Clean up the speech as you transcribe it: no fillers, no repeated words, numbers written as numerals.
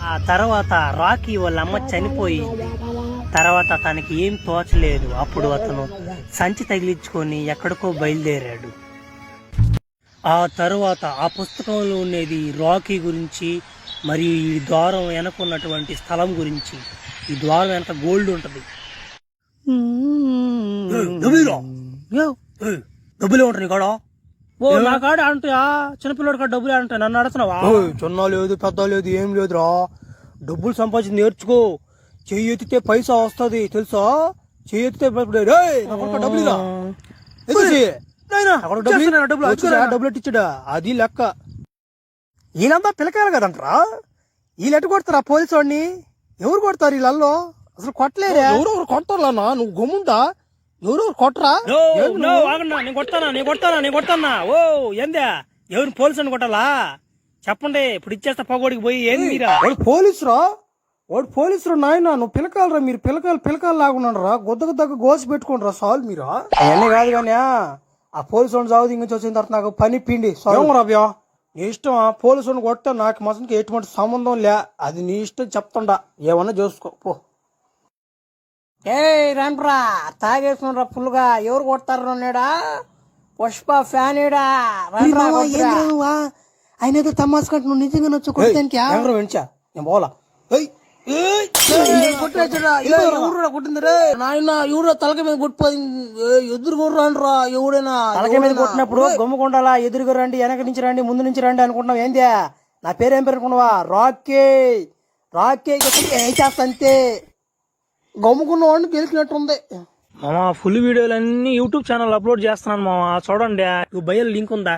ఆ తర్వాత రాకీ వాళ్ళ అమ్మ చనిపోయి తర్వాత తనకి ఏం తోచలేదు. అప్పుడు అతను సంచి తగిలించుకొని ఎక్కడికో బయలుదేరాడు. ఆ తర్వాత ఆ పుస్తకంలో ఉండేది రాకీ గురించి మరియు ఈ ద్వారం వెనకున్నటువంటి స్థలం గురించి. ఈ ద్వారం వెనక గోల్డ్ ఉంటది. డబ్బులే ఉంటాయి కాడ. ఓ నా కాడ అంటాయా? చిన్నపిల్లడి కాడ డబ్బులే అంటాయి. నన్ను అడుగుతున్నావా? చిన్న లేదు పెద్ద లేదు ఏం లేదురా. డబ్బులు సంపాదించి నేర్చుకో. చెయ్యి ఎత్తితే పైసా వస్తుంది తెలుసా? చెయ్యి ఎత్తితే డబ్బులు ఎట్టించాడా? అది లెక్క. ఈయనంతా పిలకాయలు కదంటరా. వీళ్ళు ఎట్టు కొడతారా పోలీసు వాడిని? ఎవరు కొడతారు వీళ్ళల్లో? అసలు కొట్టలేరా? ఎవరెవరు కొడతారు అన్నా? నువ్వు గమ్ముంటా. ఎవరెవరు కొట్టరా? నేను కొడతానా? ఓ ఏందా ఎవరు పోలీసు అని కొట్టాలా? చెప్పండి ఇప్పుడు ఇచ్చేస్తా పగోడికి పోయి. ఏంది మీరా? వాడు పోలీసురా? వాడు పోలీసురా నాయన. నువ్వు పిలకాలరా. మీరు పిలకాలు లాగున్నారా? గొద్దకు దగ్గర గోసి పెట్టుకుంటారా సాల్ మీరా? అవన్నీ కాదు కానీ ఆ పోలీసు వాడిని చావు దించి వచ్చిన తర్వాత నాకు పని పిండి రావ్యా. నీ ఇష్టం. పోలీసు వాడిని కొట్ట నాకు మసనికి ఎటువంటి సంబంధం లే. అది నీ ఇష్టం చెప్తుండా. ఏమన్నా చూసుకో పో. రండ్రా తాగేసుకున్నారా ఫుల్గా. ఎవరు కొడతారు నేడా? పుష్ప ఫ్యాన్ ఏడా? ఆయన ఏదో తమాసుకుంటు నువ్వు నిజంగా వచ్చి కొట్టడానికి వెంచా నేను పోలా. నాయన ఎవరో తలక మీద కొట్టిపోయింది. ఎదురు కొర్రాండ్రా ఎవడైనా. తలక మీద కొట్టినప్పుడు గమ్ముకుండాలా? ఎదురుగా రండి, వెనక నుంచి రండి, ముందు నుంచి రండి అనుకుంటున్నావు. ఏంది నా పేరేం పేరు అనుకున్నావా? రాకే చేస్తా అంతే. గమ్ముకున్న వాడిని గెలిచినట్టుంది. మామా ఫుల్ వీడియోలు అన్ని యూట్యూబ్ ఛానల్ అప్లోడ్ చేస్తున్నాను మామా. చూడండి బయలు లింక్ ఉందా?